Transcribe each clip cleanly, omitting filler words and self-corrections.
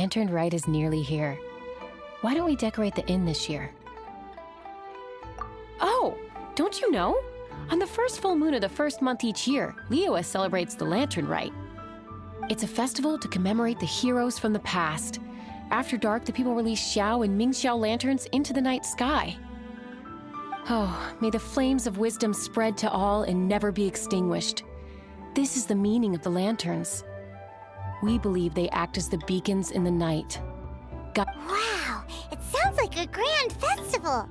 Lantern Rite is nearly here. Why don't we decorate the inn this year? Oh, don't you know? On the first full moon of the first month each year, Liyue celebrates the Lantern Rite. It's a festival to commemorate the heroes from the past. After dark, the people release Xiao and Mingxiao lanterns into the night sky. Oh, may the flames of wisdom spread to all and never be extinguished. This is the meaning of the lanterns. We believe they act as the beacons in the night. Wow, it sounds like a grand festival.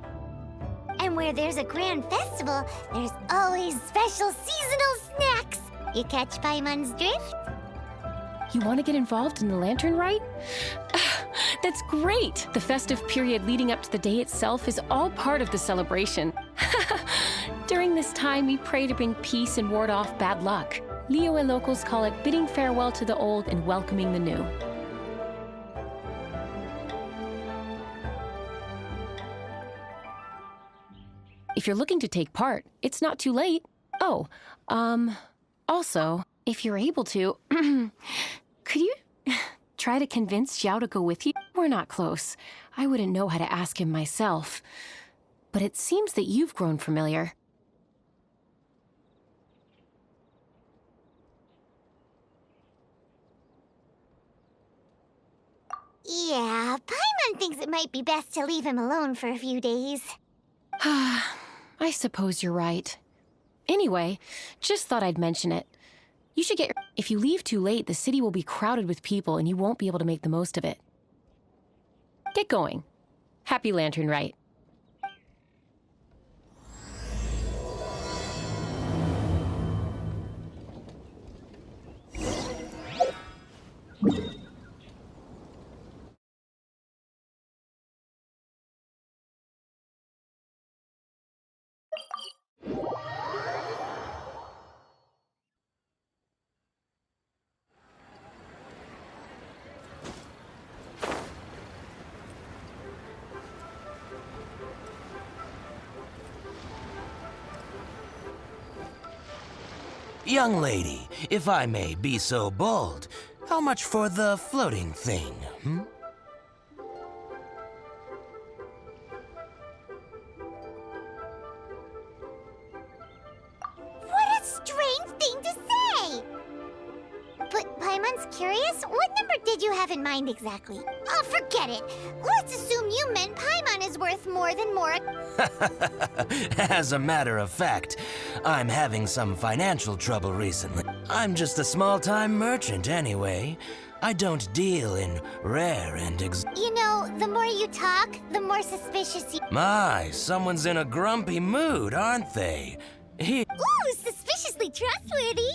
And where there's a grand festival, there's always special seasonal snacks. You catch Paimon's drift? You want to get involved in the Lantern Rite? That's great! The festive period leading up to the day itself is all part of the celebration. During this time, we pray to bring peace and ward off bad luck. Liyue locals call it bidding farewell to the old and welcoming the new. If you're looking to take part, it's not too late. Oh, also, if you're able to, could you try to convince Xiao to go with you? We're not close. I wouldn't know how to ask him myself. But it seems that you've grown familiar. Yeah, Paimon thinks it might be best to leave him alone for a few days. I suppose you're right. Anyway, just thought I'd mention it. You should get... If you leave too late, the city will be crowded with people and you won't be able to make the most of it. Get going. Happy Lantern Rite. Young lady, if I may be so bold, how much for the floating thing, hmm? What a strange thing to say! But Paimon's curious, what number did you have in mind exactly? Oh, forget it. Let's assume you meant Paimon is worth more than more. As a matter of fact, I'm having some financial trouble recently. I'm just a small-time merchant anyway. I don't deal in rare and You know, the more you talk, the more suspicious you... My, someone's in a grumpy mood, aren't they? Ooh, suspiciously trustworthy!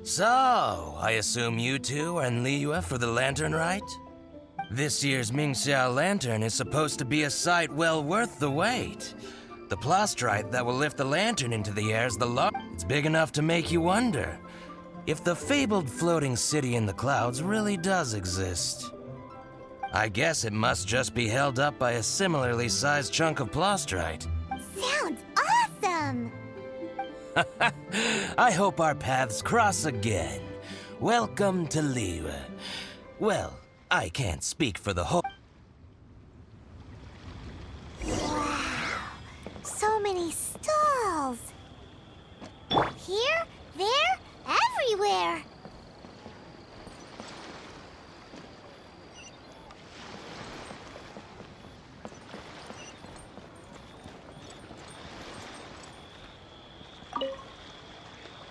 So, I assume you two are in Liyue for the Lantern Rite? This year's Mingxiao Lantern is supposed to be a sight well worth the wait. The plastrite that will lift the lantern into the air is it's big enough to make you wonder if the fabled floating city in the clouds really does exist. I guess it must just be held up by a similarly sized chunk of plastrite. Sounds awesome! I hope our paths cross again. Welcome to Liyue. Well, I can't speak for the whole... Wow, so many stalls! Here, there, everywhere!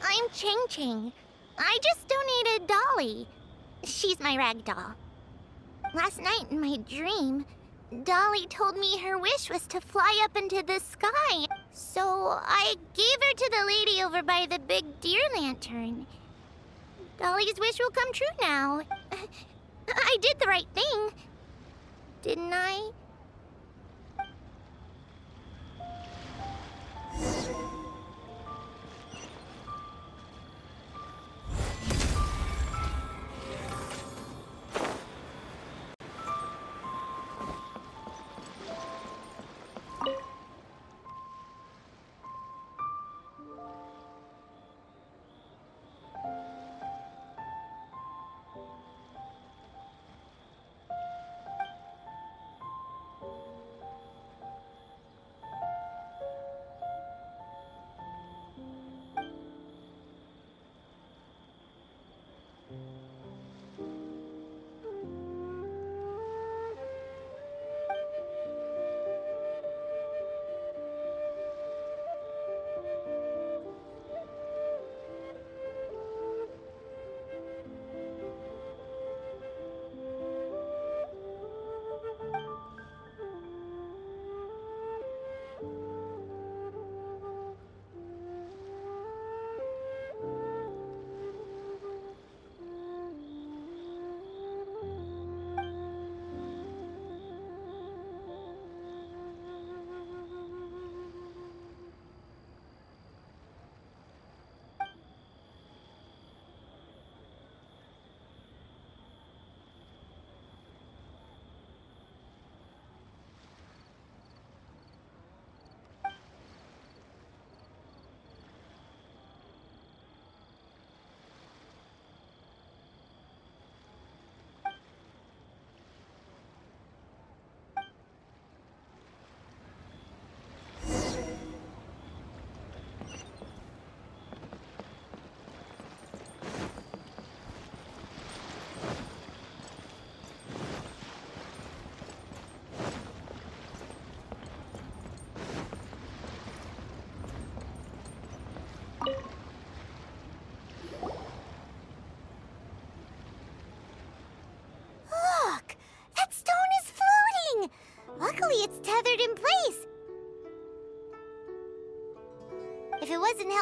I'm Ching Ching. I just donated Dolly. She's my rag doll. Last night in my dream, Dolly told me her wish was to fly up into the sky. So I gave her to the lady over by the big deer lantern. Dolly's wish will come true now. I did the right thing, didn't I?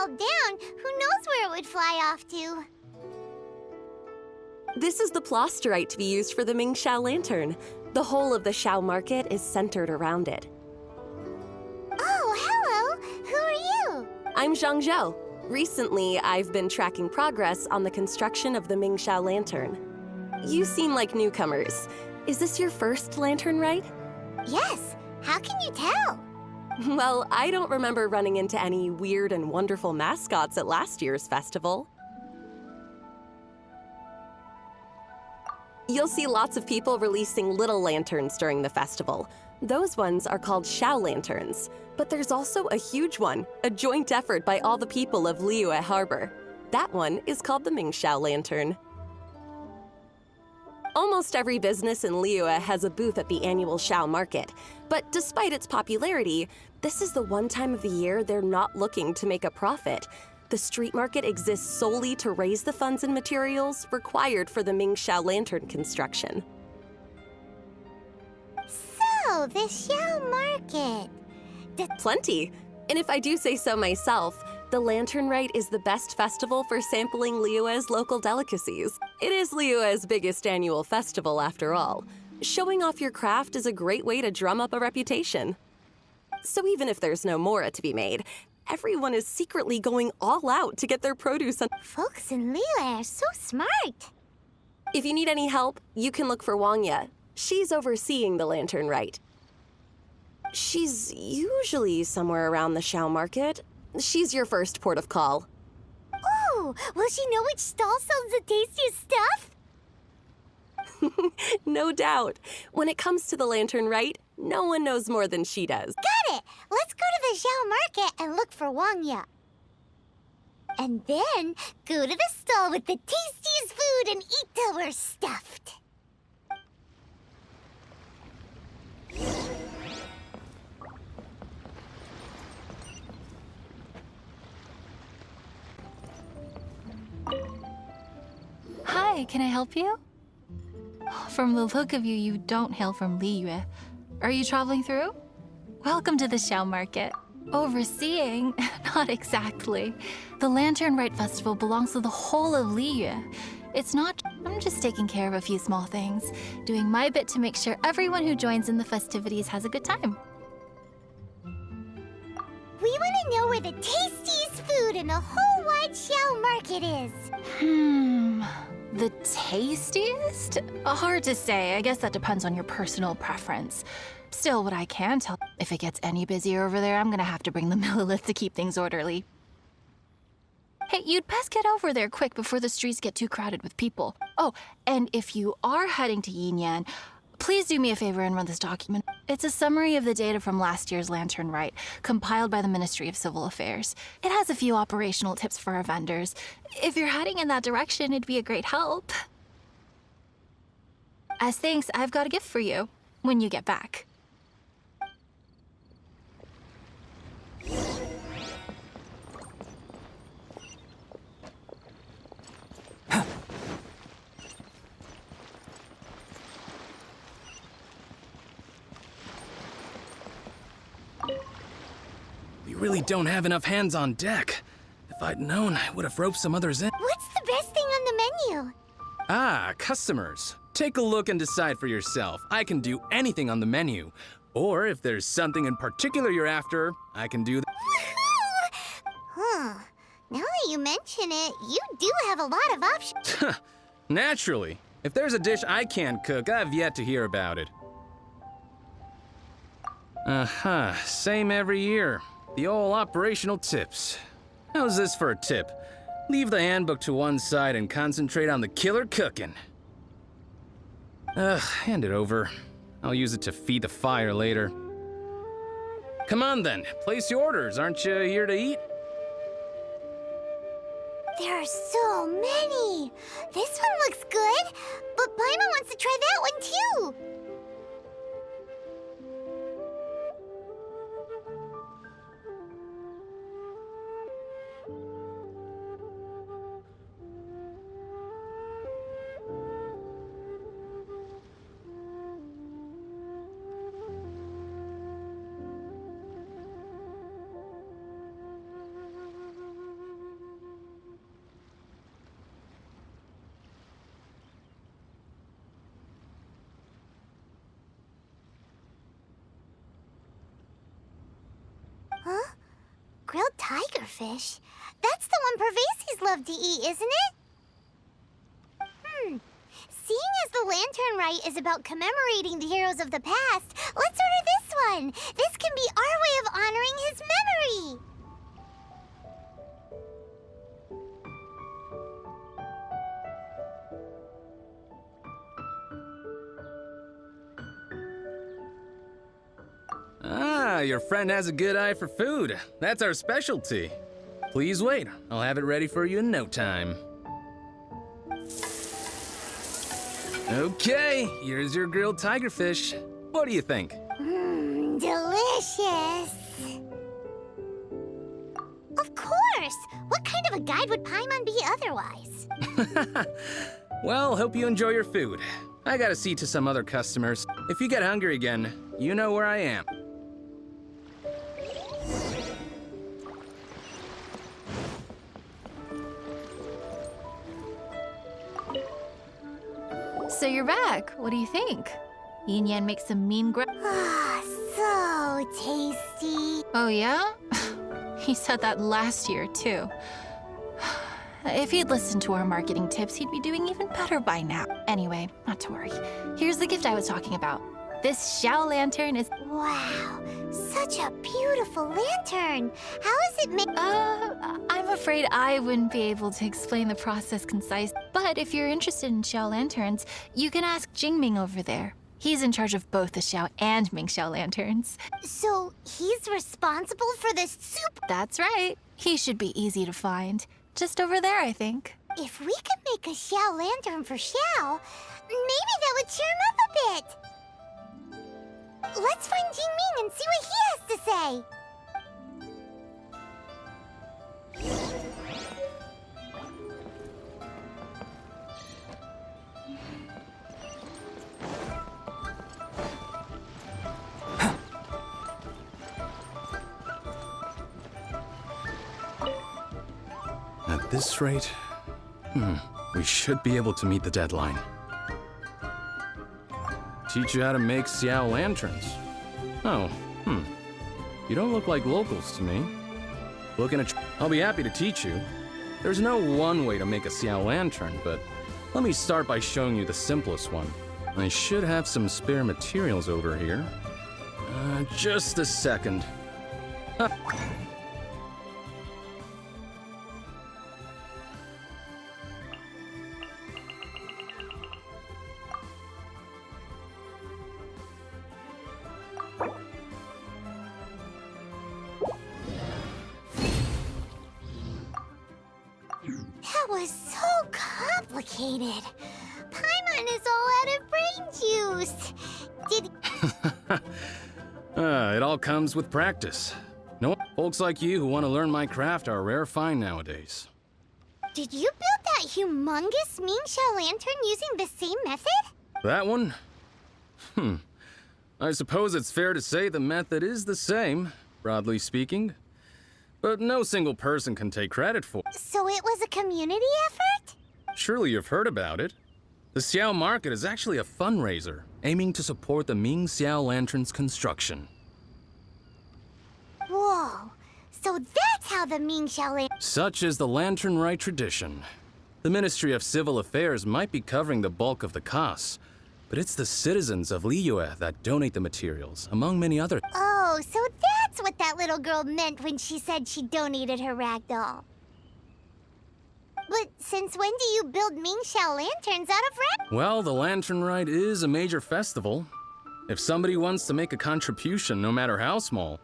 fell down, who knows where it would fly off to? This is the plasterite to be used for the Mingxiao lantern. The whole of the Xiao market is centered around it. Oh, hello! Who are you? I'm Zhang Zhou. Recently, I've been tracking progress on the construction of the Mingxiao lantern. You seem like newcomers. Is this your first lantern rite? Yes, how can you tell? Well, I don't remember running into any weird and wonderful mascots at last year's festival. You'll see lots of people releasing little lanterns during the festival. Those ones are called Xiao lanterns. But there's also a huge one, a joint effort by all the people of Liyue Harbor. That one is called the Mingxiao lantern. Almost every business in Liyue has a booth at the annual Xiao market. But despite its popularity, this is the one time of the year they're not looking to make a profit. The street market exists solely to raise the funds and materials required for the Mingxiao lantern construction. So, the Xiao market. Plenty. And if I do say so myself, the Lantern Rite is the best festival for sampling Liyue's local delicacies. It is Liyue's biggest annual festival, after all. Showing off your craft is a great way to drum up a reputation. So even if there's no mora to be made, everyone is secretly going all out to get their produce on. Folks in Liyue are so smart. If you need any help, you can look for Wangya. She's overseeing the Lantern Rite. She's usually somewhere around the Xiao market. She's your first port of call. Oh, will she know which stall sells the tastiest stuff? No doubt. When it comes to the Lantern Rite, no one knows more than she does. Got it! Let's go to the Xiao market and look for Wangya. And then go to the stall with the tastiest food and eat till we're stuffed. Hi, can I help you? From the look of you, you don't hail from Liyue. Are you traveling through? Welcome to the Xiao Market. Overseeing? Not exactly. The Lantern Rite Festival belongs to the whole of Liyue. It's not... I'm just taking care of a few small things, doing my bit to make sure everyone who joins in the festivities has a good time. We want to know where the tastiest food in the whole wide Xiao market is. The tastiest? Hard to say. I guess that depends on your personal preference. Still, what I can tell, if it gets any busier over there, I'm gonna have to bring the millilith to keep things orderly. Hey, you'd best get over there quick before the streets get too crowded with people. Oh, and if you are heading to Yinyan, please do me a favor and run this document. It's a summary of the data from last year's Lantern Rite, compiled by the Ministry of Civil Affairs. It has a few operational tips for our vendors. If you're heading in that direction, it'd be a great help. As thanks, I've got a gift for you when you get back. We really don't have enough hands on deck. If I'd known, I would have roped some others in. What's the best thing on the menu? Ah, customers. Take a look and decide for yourself. I can do anything on the menu. Or if there's something in particular you're after, I can do that. Woohoo! Huh. Now that you mention it, you do have a lot of options. Naturally. If there's a dish I can't cook, I've yet to hear about it. Same every year. The old operational tips. How's this for a tip? Leave the handbook to one side and concentrate on the killer cooking. Hand it over. I'll use it to feed the fire later. Come on then, place your orders. Aren't you here to eat? There are so many. This one looks good, but Paimon wants to try that one too. grilled tigerfish. That's the one Pervasies love to eat, isn't it? Seeing as the Lantern Rite is about commemorating the heroes of the past, let's order this one. This can be our way of honoring his memory. Ah, your friend has a good eye for food. That's our specialty. Please wait. I'll have it ready for you in no time. Okay, here's your grilled tigerfish. What do you think? Delicious. Of course. What kind of a guide would Paimon be otherwise? Well, hope you enjoy your food. I gotta see to some other customers. If you get hungry again, you know where I am. So you're back. What do you think? Yin Yan makes some mean Ah, so tasty. Oh, yeah? He said that last year, too. If he'd listened to our marketing tips, he'd be doing even better by now. Anyway, not to worry. Here's the gift I was talking about. This Xiao lantern is... Wow, such a beautiful lantern. How is it made? I'm afraid I wouldn't be able to explain the process concise. But if you're interested in Xiao lanterns, you can ask Jingming over there. He's in charge of both the Xiao and Ming Xiao lanterns. So he's responsible for this soup? That's right. He should be easy to find. Just over there, I think. If we could make a Xiao lantern for Xiao, maybe that would cheer him up a bit. Let's find Jingming and see what he has to say. At this rate, we should be able to meet the deadline. Teach you how to make Xiao lanterns. Oh, You don't look like locals to me. I'll be happy to teach you. There's no one way to make a Xiao lantern, but let me start by showing you the simplest one. I should have some spare materials over here. Just a second. That was so complicated. Paimon is all out of brain juice. Did... It all comes with practice. No, folks like you who want to learn my craft are a rare find nowadays. Did you build that humongous Ming Xiao lantern using the same method? That one? I suppose it's fair to say the method is the same, broadly speaking. But no single person can take credit for it. So it was a community effort? Surely you've heard about it. The Xiao Market is actually a fundraiser aiming to support the Ming Xiao Lantern's construction. Whoa. So that's how the Ming Xiao lantern... Such is the Lantern Rite tradition. The Ministry of Civil Affairs might be covering the bulk of the costs, but it's the citizens of Liyue that donate the materials, among many other... Oh, so that's what that little girl meant when she said she donated her ragdoll. But since when do you build Ming Xiao lanterns out of rag? Well, the Lantern Rite is a major festival. If somebody wants to make a contribution, no matter how small,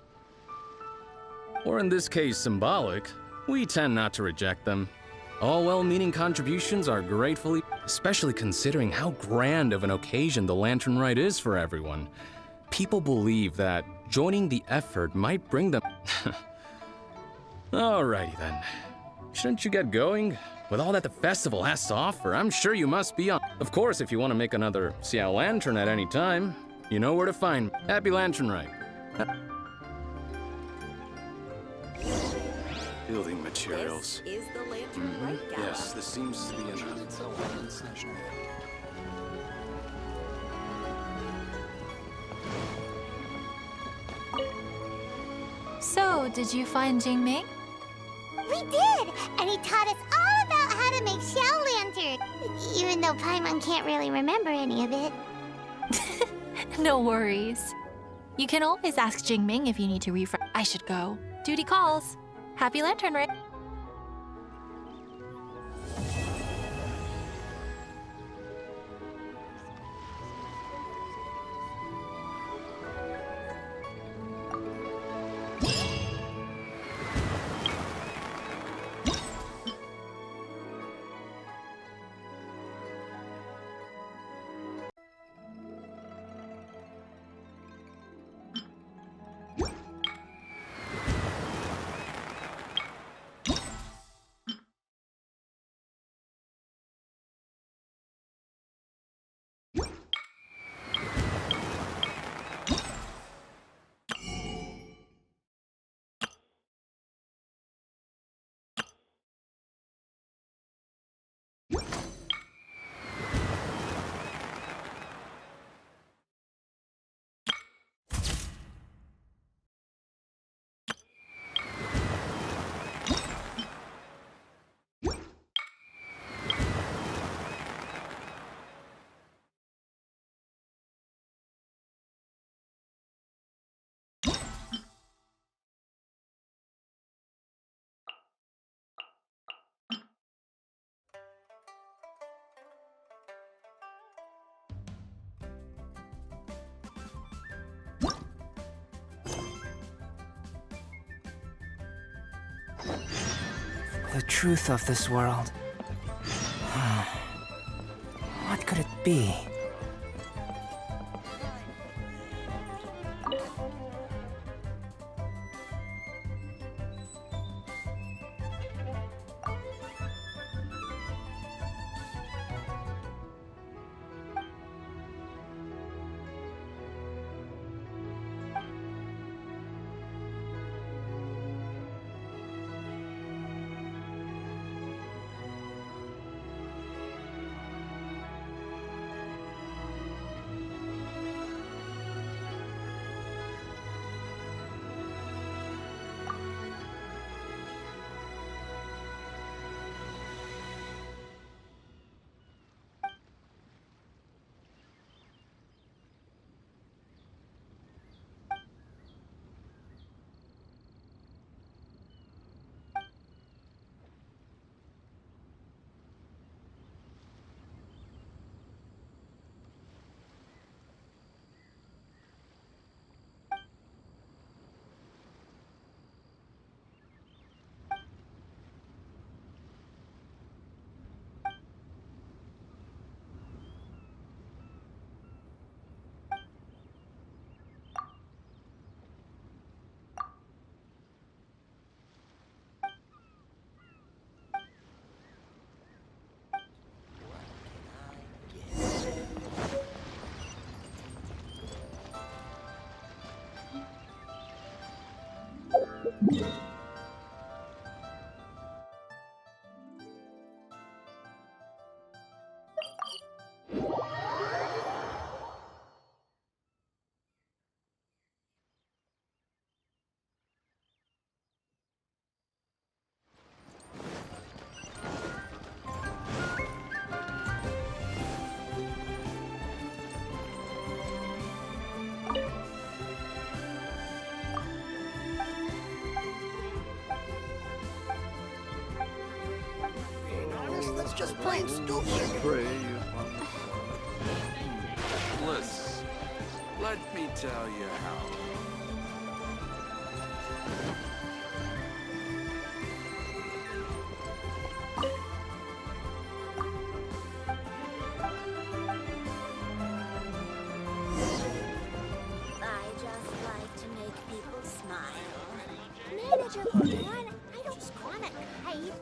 or in this case symbolic, we tend not to reject them. All well-meaning contributions are gratefully, especially considering how grand of an occasion the Lantern Rite is for everyone. People believe that joining the effort might bring them... Alrighty then. Shouldn't you get going? With all that the festival has to offer, I'm sure you must be on. Of course, if you want to make another Xiao Lantern at any time, you know where to find me. Happy Lantern Rite. Building materials. This is the Lantern Rite Gala. Yes, this seems to be enough. So, So, did you find Jingming? We did! And he taught us all about how to make shell lanterns. Even though Paimon can't really remember any of it. No worries. You can always ask Jingming if you need to refresh. I should go. Duty calls. Happy Lantern Rite. The truth of this world. What could it be? That's just plain stupid. Prey upon bliss. Let me tell you how. I just like to make people smile. Manager Pokemon, I don't just wanna kite.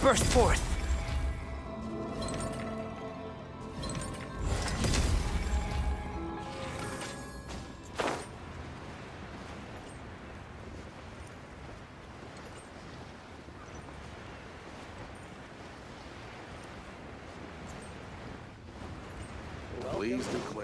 burst forth. Please declare.